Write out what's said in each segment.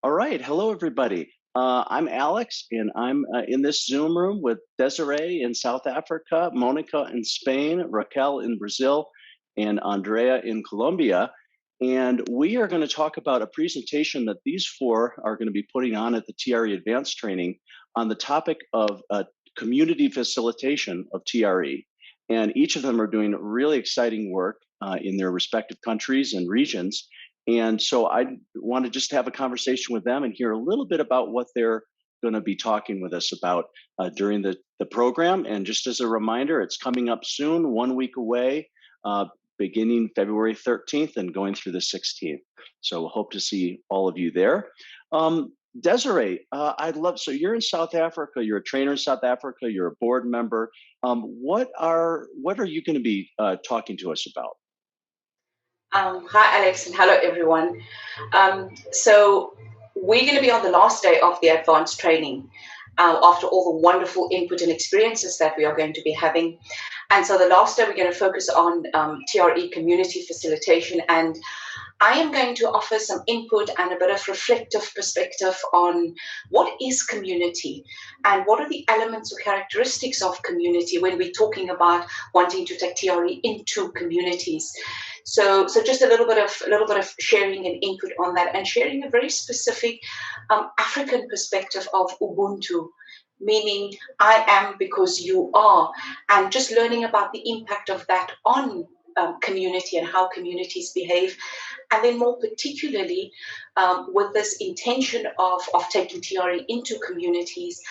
All right. Hello, everybody. I'm Alex, and I'm in this Zoom room with Desiree in South Africa, Monica in Spain, Raquel in Brazil, and Andrea in Colombia. And we are going to talk about a presentation that these four are going to be putting on at the TRE Advanced Training on the topic of community facilitation of TRE. And each of them are doing really exciting work in their respective countries and regions. And so I want to just have a conversation with them and hear a little bit about what they're going to be talking with us about during the program. And just as a reminder, it's coming up soon, 1 week away, beginning February 13th and going through the 16th. So we'll hope to see all of you there. Desiree, so you're in South Africa, you're a trainer in South Africa, you're a board member. What are you going to be talking to us about? Hi, Alex, and hello, everyone. So we're going to be on the last day of the advanced training after all the wonderful input and experiences that we are going to be having. And so the last day, we're going to focus on TRE community facilitation. And I am going to offer some input and a bit of reflective perspective on what is community and what are the elements or characteristics of community when we're talking about wanting to take TRE into communities. So just a little bit of sharing and input on that, and sharing a very specific African perspective of Ubuntu, meaning I am because you are, and just learning about the impact of that on community and how communities behave. And then more particularly with this intention of taking TRE into communities,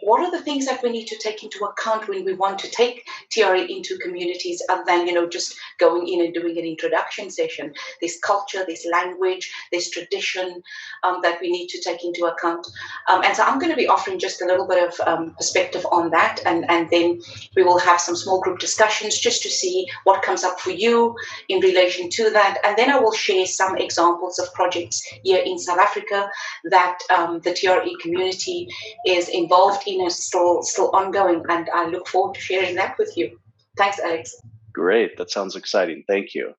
what are the things that we need to take into account when we want to take TRE into communities, other than, just going in and doing an introduction session? There's culture, there's language, there's tradition that we need to take into account. And so I'm going to be offering just a little bit of perspective on that. And then we will have some small group discussions just to see what comes up for you in relation to that. And then I will share some examples of projects here in South Africa that the TRE community is involved in, is still ongoing, and I look forward to sharing that with you. Thanks, Alex. Great, that sounds exciting. Thank you.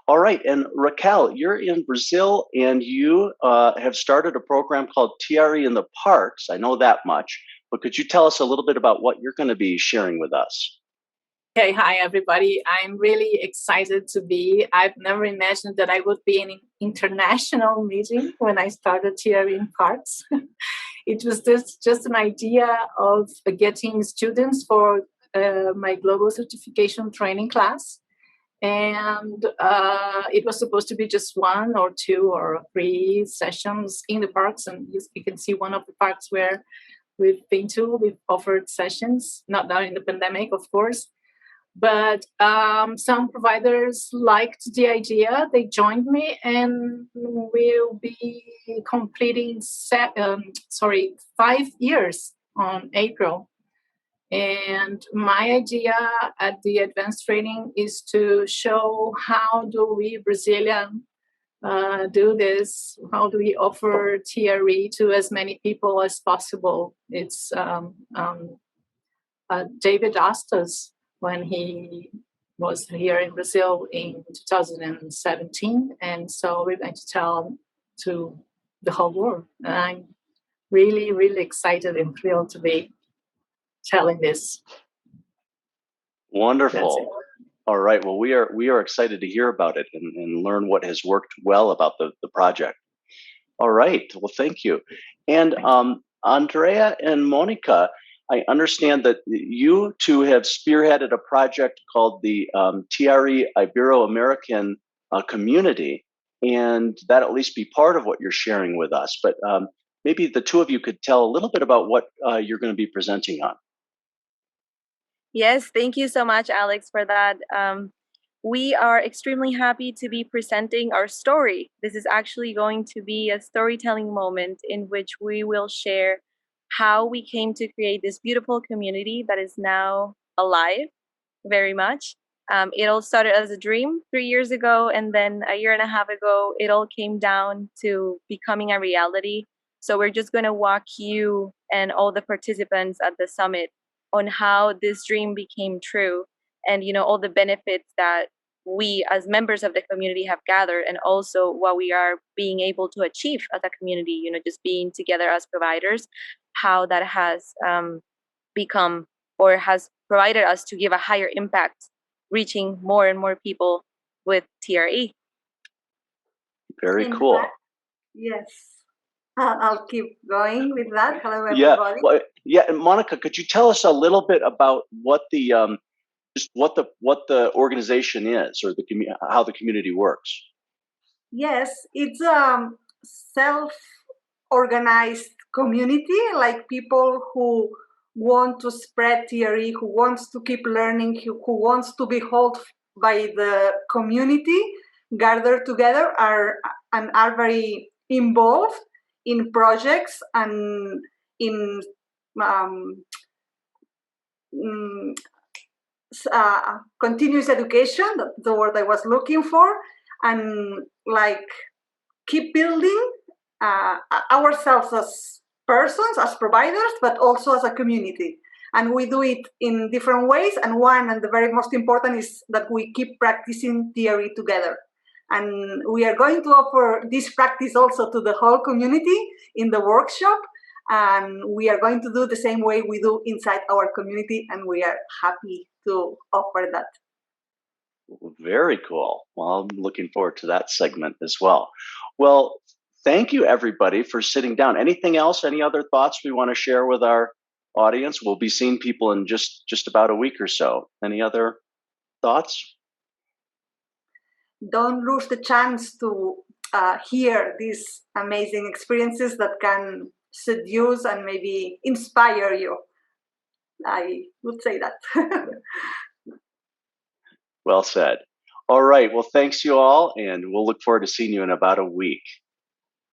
All right, and Raquel, you're in Brazil, and you have started a program called TRE in the Parks. I know that much, but could you tell us a little bit about what you're going to be sharing with us? Okay, hi everybody. I'm really excited to be. I've never imagined that I would be in an international meeting when I started TRE in Parks. It was just an idea of getting students for my global certification training class. And it was supposed to be just 1 or 2 or 3 sessions in the parks. And you can see one of the parks where we've been to. We've offered sessions, not now in the pandemic, of course. But some providers liked the idea. They joined me, and we'll be completing 5 years on April. And my idea at the advanced training is to show how do we Brazilian do this? How do we offer TRE to as many people as possible? It's David asked us when he was here in Brazil in 2017. And so we're going to tell to the whole world. And I'm really, really excited and thrilled to be telling this. Wonderful. All right. Well, we are excited to hear about it and learn what has worked well about the project. All right. Well, thank you. And Andrea and Monica, I understand that you two have spearheaded a project called the TRE Ibero-American Community, and that at least be part of what you're sharing with us. But maybe the two of you could tell a little bit about what you're going to be presenting on. Yes, thank you so much, Alex, for that. We are extremely happy to be presenting our story. This is actually going to be a storytelling moment in which we will share how we came to create this beautiful community that is now alive very much. It all started as a dream 3 years ago, and then a year and a half ago, it all came down to becoming a reality. So we're just going to walk you and all the participants at the summit on how this dream became true, and all the benefits that we as members of the community have gathered, and also what we are being able to achieve as a community, just being together as providers, how that has become or has provided us to give a higher impact, reaching more and more people with TRE. Very cool. Yes. I'll keep going with that. Hello, everybody. Yeah, well, yeah. And Monica, could you tell us a little bit about what the just what the organization is, or how the community works? Yes, it's a self-organized community, like people who want to spread theory, who wants to keep learning, who wants to be held by the community, gather together and are very involved in projects and in continuous education, the word I was looking for, and like keep building ourselves as persons, as providers, but also as a community. And we do it in different ways. And one, and the very most important, is that we keep practicing theory together. And we are going to offer this practice also to the whole community in the workshop. And we are going to do the same way we do inside our community. And we are happy to offer that. Very cool. Well, I'm looking forward to that segment as well. Well, thank you, everybody, for sitting down. Anything else? Any other thoughts we want to share with our audience? We'll be seeing people in just about a week or so. Any other thoughts? Don't lose the chance to hear these amazing experiences that can seduce and maybe inspire you. I would say that. Well said. All right. Well, thanks you all, and we'll look forward to seeing you in about a week.